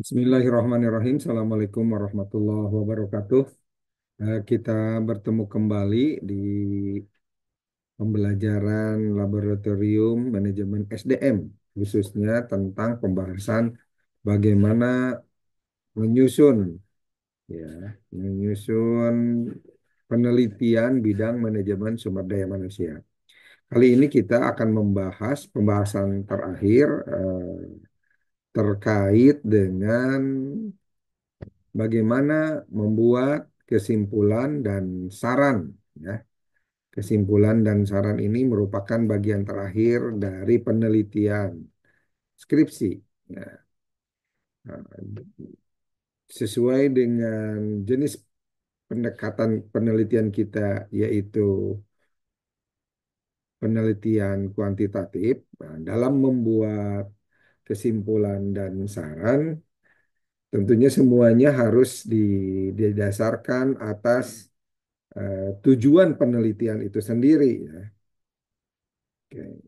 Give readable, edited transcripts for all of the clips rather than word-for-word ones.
Bismillahirrahmanirrahim. Assalamualaikum warahmatullahi wabarakatuh. Kita bertemu kembali di pembelajaran laboratorium manajemen SDM, khususnya tentang pembahasan bagaimana menyusun, ya, menyusun penelitian bidang manajemen sumber daya manusia. Kali ini kita akan membahas pembahasan terakhir terkait dengan bagaimana membuat kesimpulan dan saran, ya. Kesimpulan dan saran ini merupakan bagian terakhir dari penelitian skripsi, ya. Nah, sesuai dengan jenis pendekatan penelitian kita, yaitu penelitian kuantitatif. Nah, dalam membuat kesimpulan dan saran, tentunya semuanya harus didasarkan atas tujuan penelitian itu sendiri, ya. Oke.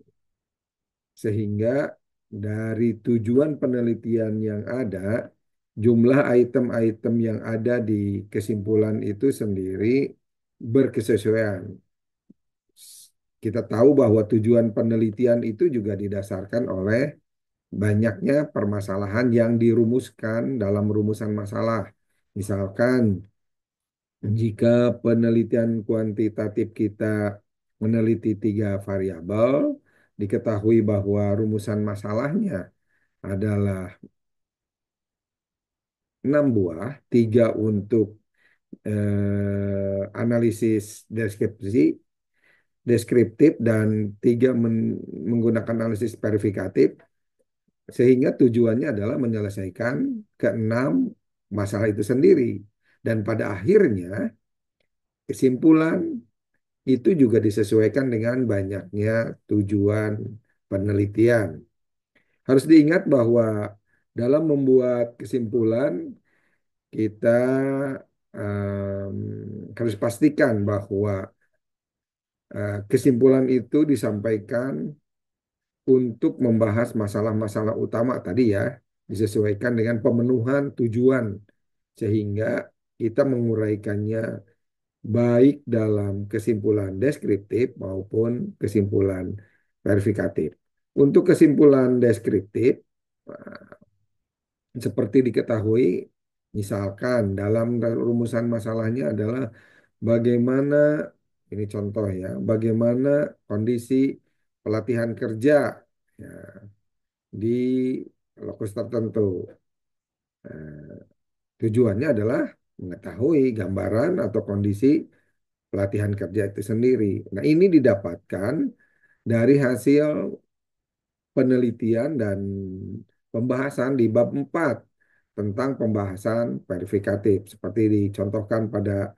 Sehingga dari tujuan penelitian yang ada, jumlah item-item yang ada di kesimpulan itu sendiri berkesesuaian. Kita tahu bahwa tujuan penelitian itu juga didasarkan oleh banyaknya permasalahan yang dirumuskan dalam rumusan masalah. Misalkan, jika penelitian kuantitatif kita meneliti tiga variabel, diketahui bahwa rumusan masalahnya adalah 6 buah, tiga untuk analisis deskriptif dan tiga menggunakan analisis verifikatif, sehingga tujuannya adalah menyelesaikan keenam masalah itu sendiri. Dan pada akhirnya, kesimpulan itu juga disesuaikan dengan banyaknya tujuan penelitian. Harus diingat bahwa dalam membuat kesimpulan, kita harus pastikan bahwa kesimpulan itu disampaikan untuk membahas masalah-masalah utama tadi, ya, disesuaikan dengan pemenuhan tujuan, sehingga kita menguraikannya baik dalam kesimpulan deskriptif maupun kesimpulan verifikatif. Untuk kesimpulan deskriptif, seperti diketahui, misalkan dalam rumusan masalahnya adalah bagaimana, ini contoh ya, bagaimana kondisi pelatihan kerja, ya, di lokus tertentu. Nah, tujuannya adalah mengetahui gambaran atau kondisi pelatihan kerja itu sendiri. Nah, ini didapatkan dari hasil penelitian dan pembahasan di bab 4 tentang pembahasan verifikatif, seperti dicontohkan pada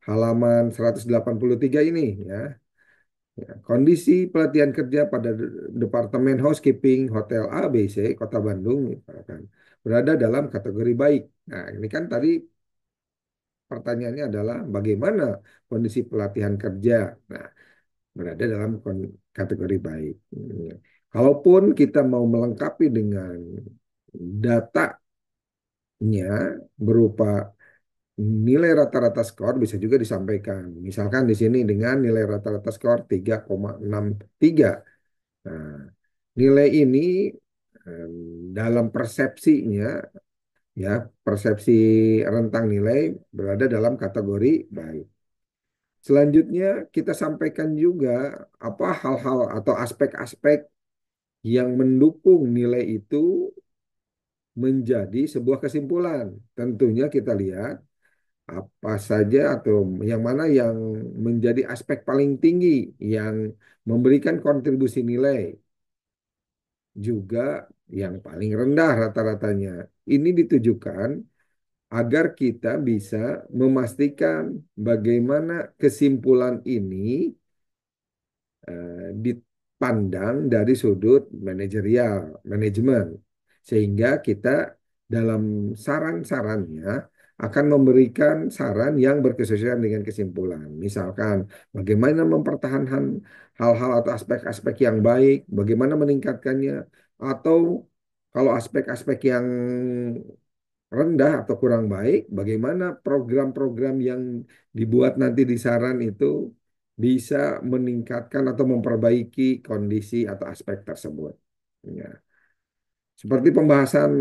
halaman 183 ini, ya. Ya, kondisi pelatihan kerja pada Departemen Housekeeping Hotel ABC Kota Bandung misalkan, berada dalam kategori baik. Nah, ini kan tadi pertanyaannya adalah bagaimana kondisi pelatihan kerja. Nah, berada dalam kategori baik. Kalaupun kita mau melengkapi dengan datanya berupa nilai rata-rata skor, bisa juga disampaikan. Misalkan di sini dengan nilai rata-rata skor 3,63. Nah, nilai ini em, dalam persepsinya, ya, persepsi rentang nilai berada dalam kategori baik. Selanjutnya kita sampaikan juga apa hal-hal atau aspek-aspek yang mendukung nilai itu menjadi sebuah kesimpulan. Tentunya kita lihat apa saja atau yang mana yang menjadi aspek paling tinggi yang memberikan kontribusi nilai, juga yang paling rendah rata-ratanya. Ini ditujukan agar kita bisa memastikan bagaimana kesimpulan ini dipandang dari sudut manajerial, manajemen. Sehingga kita dalam saran-sarannya akan memberikan saran yang berkesesuaian dengan kesimpulan. Misalkan, bagaimana mempertahankan hal-hal atau aspek-aspek yang baik, bagaimana meningkatkannya, atau kalau aspek-aspek yang rendah atau kurang baik, bagaimana program-program yang dibuat nanti di saran itu bisa meningkatkan atau memperbaiki kondisi atau aspek tersebut. Ya. Seperti pembahasan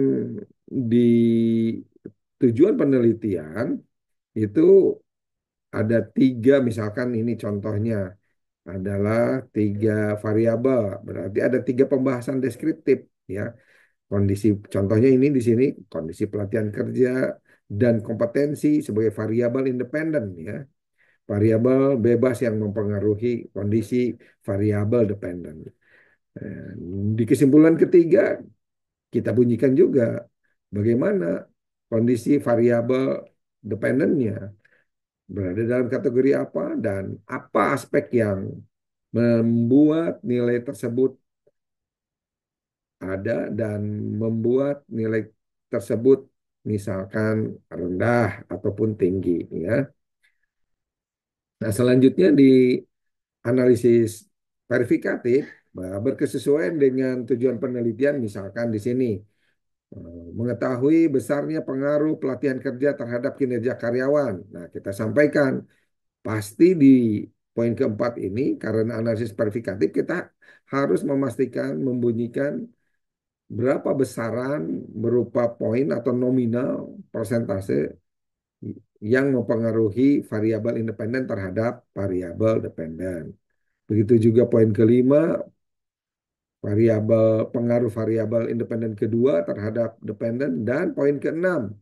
di tujuan penelitian itu ada tiga, misalkan ini contohnya adalah tiga variabel, berarti ada tiga pembahasan deskriptif ya. Kondisi contohnya ini di sini kondisi pelatihan kerja dan kompetensi sebagai variabel independen ya. Variabel bebas yang mempengaruhi kondisi variabel dependen. Eh, Di kesimpulan ketiga kita bunyikan juga bagaimana kondisi variabel dependennya berada dalam kategori apa dan apa aspek yang membuat nilai tersebut ada dan membuat nilai tersebut misalkan rendah ataupun tinggi ya. Nah, selanjutnya di analisis verifikatif berkesesuaian dengan tujuan penelitian misalkan di sini mengetahui besarnya pengaruh pelatihan kerja terhadap kinerja karyawan. Nah, kita sampaikan pasti di poin keempat ini karena analisis verifikatif kita harus memastikan membunyikan berapa besaran berupa poin atau nominal persentase yang mempengaruhi variabel independen terhadap variabel dependen. Begitu juga poin kelima, variabel pengaruh variabel independen kedua terhadap dependen dan poin keenam,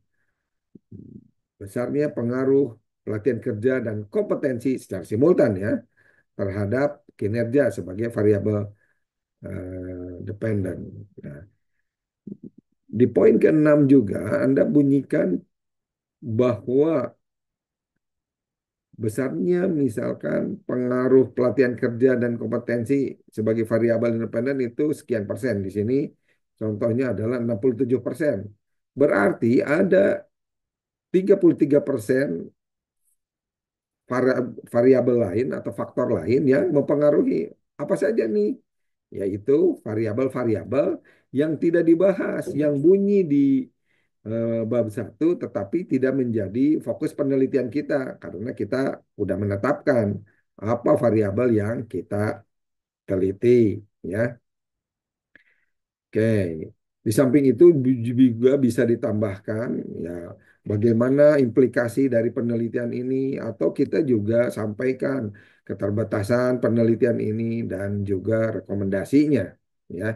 besarnya pengaruh pelatihan kerja dan kompetensi secara simultan ya terhadap kinerja sebagai variabel dependen. Nah, di poin keenam juga Anda bunyikan bahwa besarnya misalkan pengaruh pelatihan kerja dan kompetensi sebagai variabel independen itu sekian persen. Di sini contohnya adalah 67%. Berarti ada 33% variabel lain atau faktor lain yang mempengaruhi apa saja nih? Yaitu variabel-variabel yang tidak dibahas, yang bunyi di bab satu tetapi tidak menjadi fokus penelitian kita karena kita udah menetapkan apa variabel yang kita teliti ya. Oke. Di samping itu juga bisa ditambahkan ya bagaimana implikasi dari penelitian ini atau kita juga sampaikan keterbatasan penelitian ini dan juga rekomendasinya ya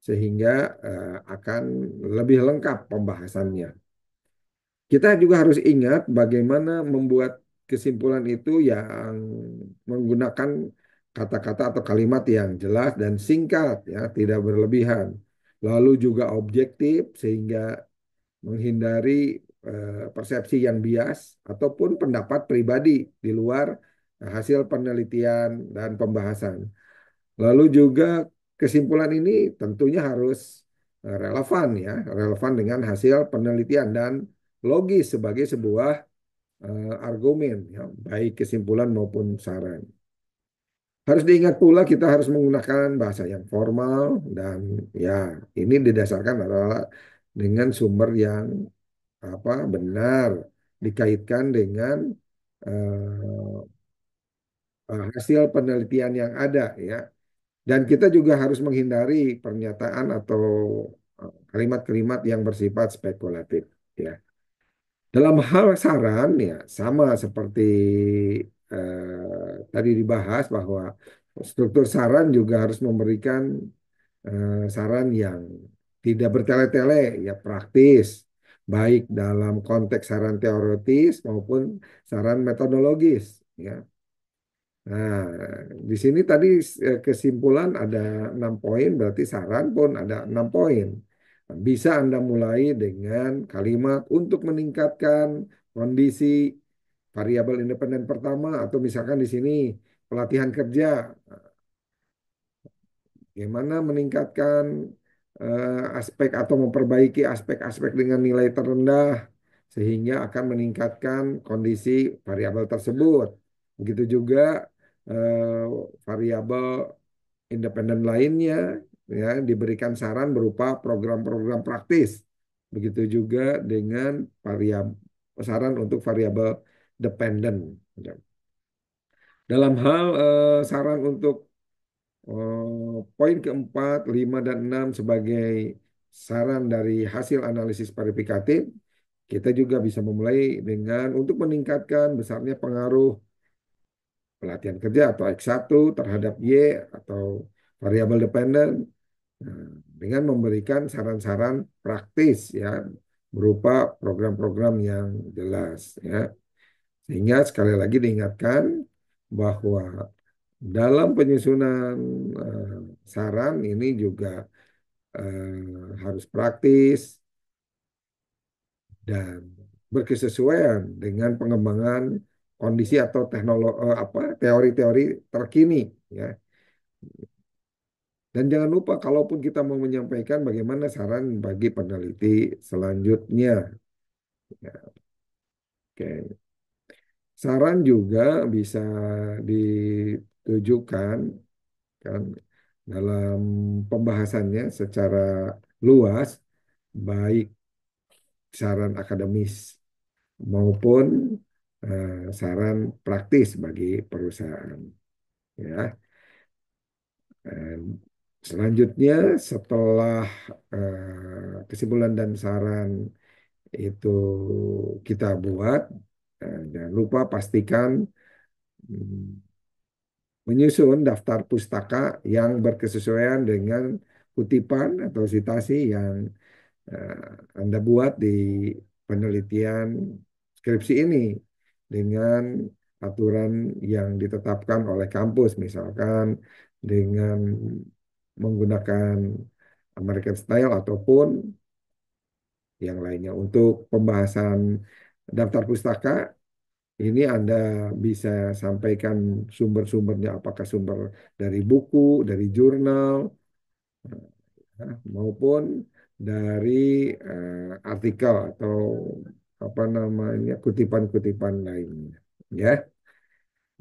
sehingga akan lebih lengkap pembahasannya. Kita juga harus ingat bagaimana membuat kesimpulan itu yang menggunakan kata-kata atau kalimat yang jelas dan singkat, ya, tidak berlebihan. Lalu juga objektif sehingga menghindari persepsi yang bias ataupun pendapat pribadi di luar hasil penelitian dan pembahasan. Lalu juga kesimpulan ini tentunya harus relevan ya, relevan dengan hasil penelitian dan logis sebagai sebuah argumen ya, baik kesimpulan maupun saran. Harus diingat pula kita harus menggunakan bahasa yang formal dan ya ini didasarkan adalah dengan sumber yang benar dikaitkan dengan hasil penelitian yang ada ya. Dan kita juga harus menghindari pernyataan atau kalimat-kalimat yang bersifat spekulatif ya. Dalam hal saran ya sama seperti tadi dibahas bahwa struktur saran juga harus memberikan saran yang tidak bertele-tele ya praktis baik dalam konteks saran teoritis maupun saran metodologis ya. Nah, di sini tadi kesimpulan ada 6 poin, berarti saran pun ada 6 poin. Bisa Anda mulai dengan kalimat untuk meningkatkan kondisi variabel independen pertama, atau misalkan di sini pelatihan kerja, bagaimana meningkatkan aspek atau memperbaiki aspek-aspek dengan nilai terendah, sehingga akan meningkatkan kondisi variabel tersebut. Begitu juga eh, variabel independen lainnya ya diberikan saran berupa program-program praktis begitu juga dengan variabel saran untuk variabel dependen. Dalam hal saran untuk poin keempat, 5, dan 6 sebagai saran dari hasil analisis verifikatif, kita juga bisa memulai dengan untuk meningkatkan besarnya pengaruh pelatihan kerja atau X1 terhadap Y atau variabel dependen. Nah, dengan memberikan saran-saran praktis ya berupa program-program yang jelas ya. Sehingga sekali lagi diingatkan bahwa dalam penyusunan eh, saran ini juga harus praktis dan berkesesuaian dengan pengembangan kondisi atau teknologi apa teori-teori terkini ya. Dan jangan lupa, kalaupun kita mau menyampaikan bagaimana saran bagi peneliti selanjutnya. Ya, oke. Saran juga bisa ditujukan kan dalam pembahasannya secara luas, baik saran akademis maupun saran praktis bagi perusahaan. Ya. Dan selanjutnya setelah kesimpulan dan saran itu kita buat, jangan lupa pastikan mm, menyusun daftar pustaka yang berkesesuaian dengan kutipan atau citasi yang Anda buat di penelitian skripsi ini dengan aturan yang ditetapkan oleh kampus, misalkan dengan menggunakan American Style ataupun yang lainnya. Untuk pembahasan daftar pustaka, ini Anda bisa sampaikan sumber-sumbernya, apakah sumber dari buku, dari jurnal, ya, maupun dari artikel atau apa namanya kutipan-kutipan lainnya. Ya,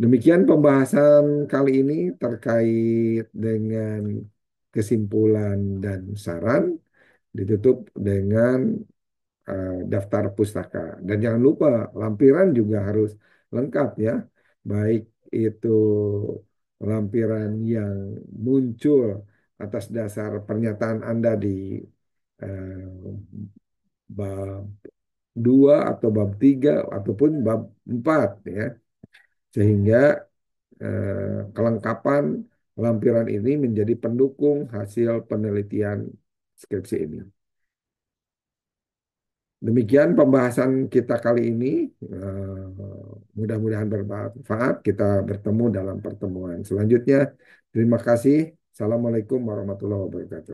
demikian pembahasan kali ini terkait dengan kesimpulan dan saran, ditutup dengan daftar pustaka. Dan jangan lupa lampiran juga harus lengkap ya, baik itu lampiran yang muncul atas dasar pernyataan Anda di bab 2 atau bab 3 ataupun bab 4 ya. Sehingga kelengkapan lampiran ini menjadi pendukung hasil penelitian skripsi ini. Demikian pembahasan kita kali ini. Mudah-mudahan bermanfaat. Kita bertemu dalam pertemuan selanjutnya. Terima kasih. Assalamualaikum warahmatullahi wabarakatuh.